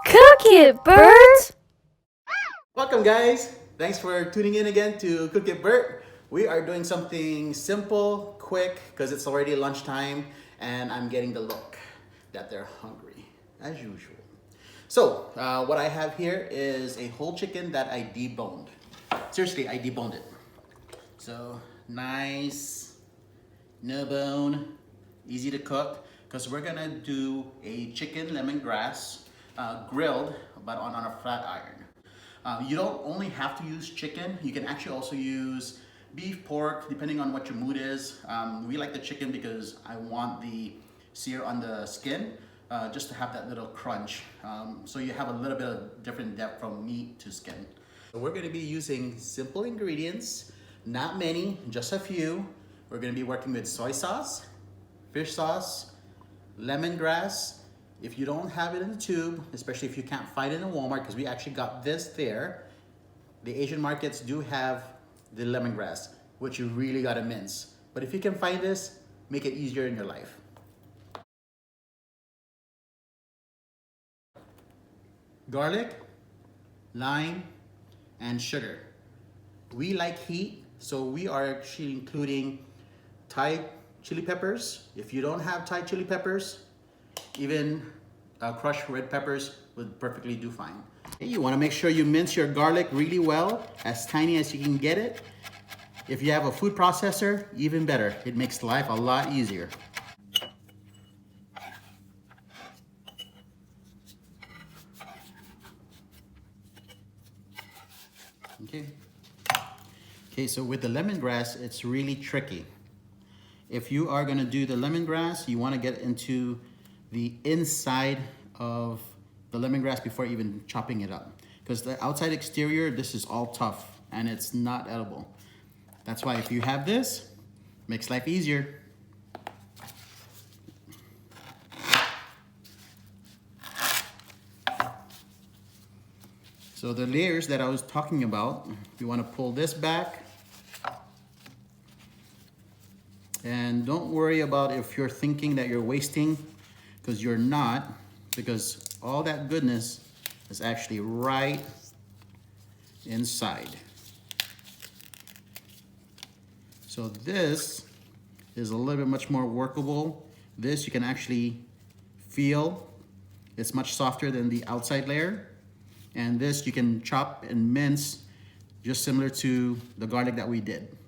Cook it, Bert! Welcome, guys. Thanks for tuning in again to Cook It Bert. We are doing something simple, quick, because it's already lunchtime and I'm getting the look that they're hungry, as usual. So, what I have here is a whole chicken that I deboned. Seriously, I deboned it. So, nice, no bone, easy to cook, because we're gonna do a chicken lemongrass grilled, but on a flat iron. You don't only have to use chicken, you can actually also use beef, pork, depending on what your mood is. We like the chicken because I want the sear on the skin, just to have that little crunch. So you have a little bit of different depth from meat to skin. So we're gonna be using simple ingredients, not many, just a few. We're gonna be working with soy sauce, fish sauce, lemongrass. If you don't have it in the tube, especially if you can't find it in Walmart, because we actually got this there, the Asian markets do have the lemongrass, which you really gotta mince. But if you can find this, make it easier in your life. Garlic, lime, and sugar. We like heat, so we are actually including Thai chili peppers. If you don't have Thai chili peppers, even crushed red peppers would perfectly do fine. You want to make sure you mince your garlic really well, as tiny as you can get it. If you have a food processor, even better. It makes life a lot easier. Okay. Okay, so with the lemongrass, it's really tricky. If you are gonna do the lemongrass, you wanna get into the inside of the lemongrass before even chopping it up. Because the outside exterior, this is all tough and it's not edible. That's why if you have this, makes life easier. So the layers that I was talking about, you wanna pull this back. And don't worry about if you're thinking that you're wasting, because you're not, because all that goodness is actually right inside. So this is a little bit much more workable. This you can actually feel. It's much softer than the outside layer. And this you can chop and mince just similar to the garlic that we did.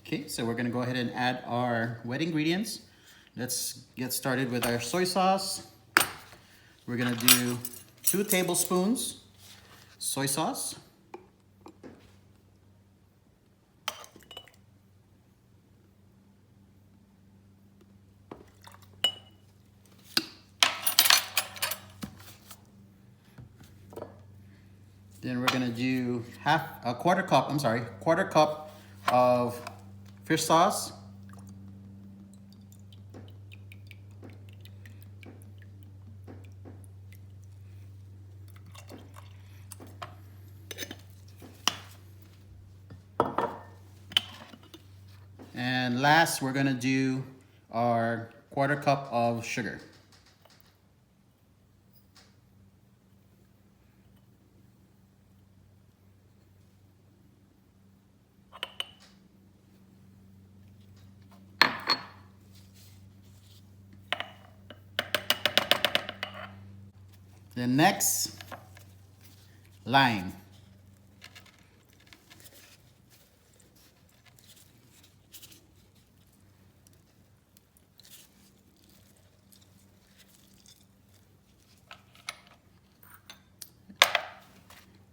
Okay, so we're gonna go ahead and add our wet ingredients. Let's get started with our soy sauce. We're gonna do 2 tablespoons soy sauce. Then we're gonna do quarter cup of fish sauce. And last, we're gonna do our quarter cup of sugar. Then next, lime.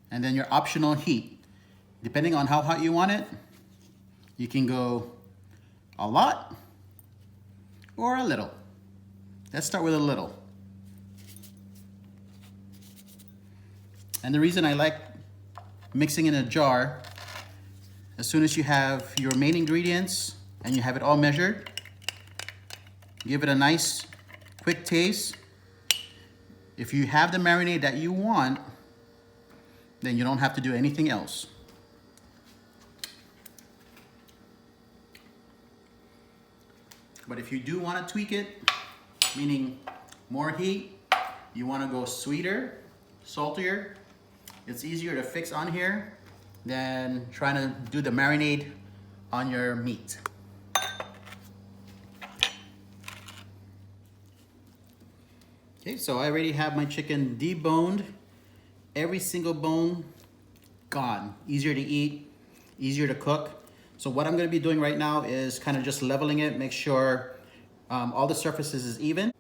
And then your optional heat. Depending on how hot you want it, you can go a lot or a little. Let's start with a little. And the reason I like mixing in a jar, as soon as you have your main ingredients and you have it all measured, give it a nice quick taste. If you have the marinade that you want, then you don't have to do anything else. But if you do want to tweak it, meaning more heat, you want to go sweeter, saltier, it's easier to fix on here than trying to do the marinade on your meat. Okay, so I already have my chicken deboned. Every single bone gone. Easier to eat, easier to cook. So what I'm gonna be doing right now is kind of just leveling it, make sure all the surfaces is even.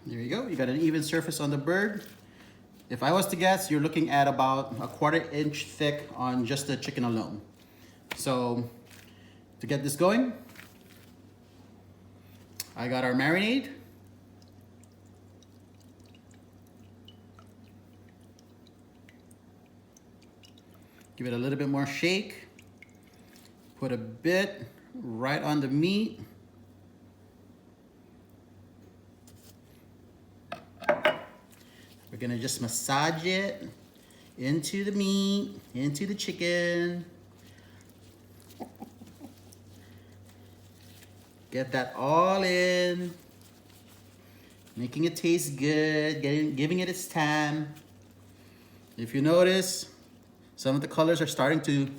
There you go, you got an even surface on the bird. If I was to guess, you're looking at about a 1/4 inch thick on just the chicken alone. So to get this going, I got our marinade. Give it a little bit more shake. Put a bit right on the meat. We're gonna just massage it into the meat, into the chicken. Get that all in. Making it taste good, giving it its time. If you notice, some of the colors are starting to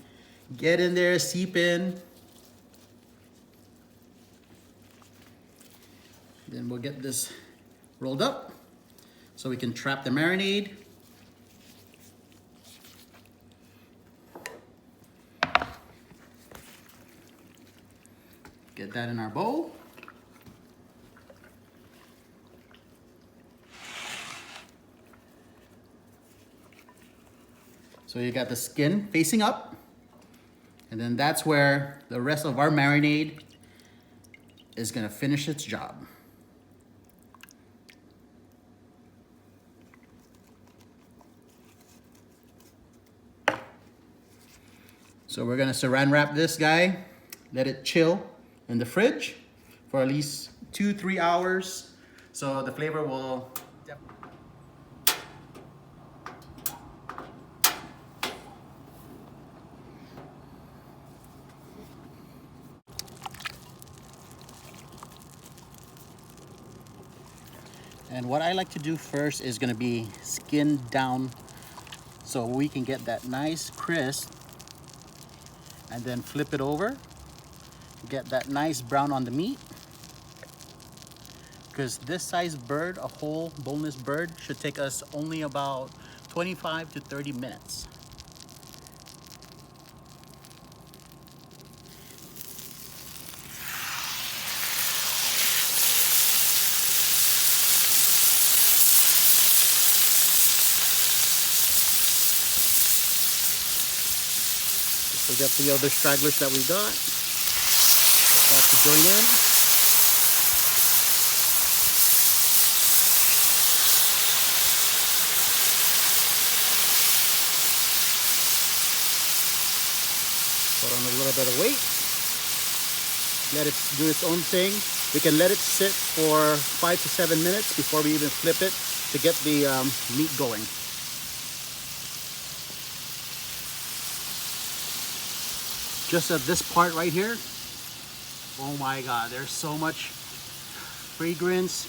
get in there, seep in. Then we'll get this rolled up so we can trap the marinade. Get that in our bowl. So you got the skin facing up, and then that's where the rest of our marinade is gonna finish its job. So we're gonna saran wrap this guy, let it chill in the fridge for at least 2-3 hours, so the flavor will. And what I like to do first is gonna be skin down so we can get that nice crisp, and then flip it over, get that nice brown on the meat. Because this size bird, a whole boneless bird, should take us only about 25 to 30 minutes. We got the other stragglers that we got. Got to join in. Put on a little bit of weight. Let it do its own thing. We can let it sit for 5 to 7 minutes before we even flip it to get the meat going. Just at this part right here, oh my God, there's so much fragrance.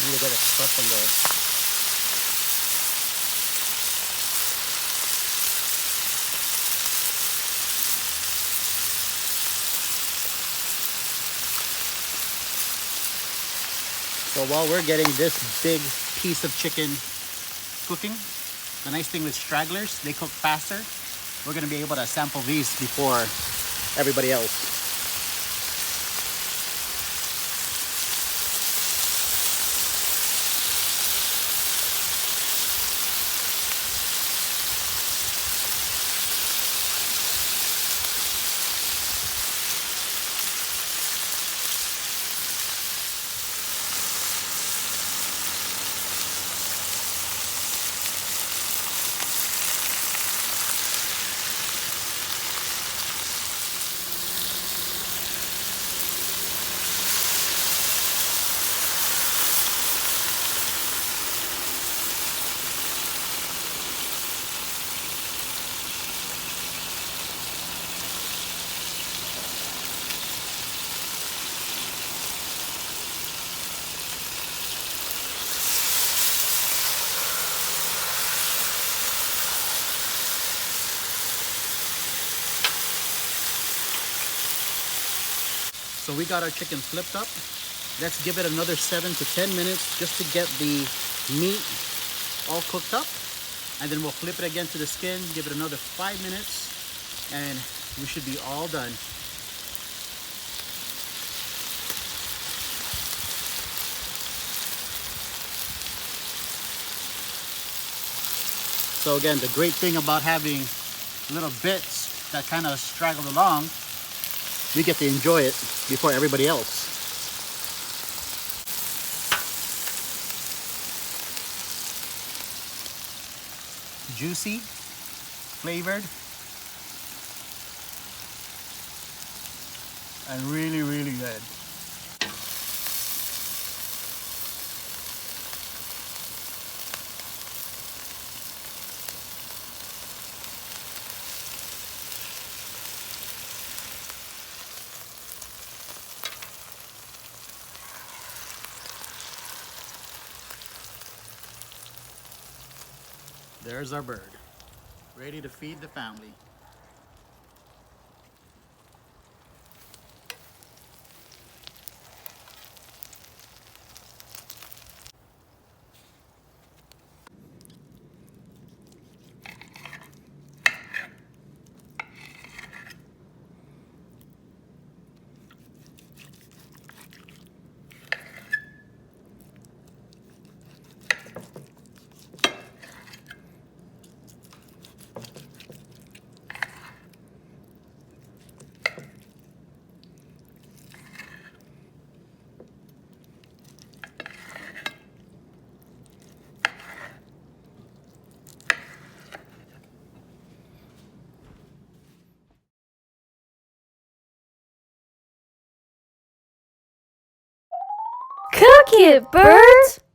Need to get a crust on there. So while we're getting this big piece of chicken cooking, the nice thing with stragglers, they cook faster. We're gonna be able to sample these before everybody else. So we got our chicken flipped up. Let's give it another 7 to 10 minutes just to get the meat all cooked up. And then we'll flip it again to the skin, give it another 5 minutes, and we should be all done. So again, the great thing about having little bits that kind of straggle along, we get to enjoy it before everybody else. Juicy, flavored, and really, really good. There's our bird, ready to feed the family. Cook it, Bert!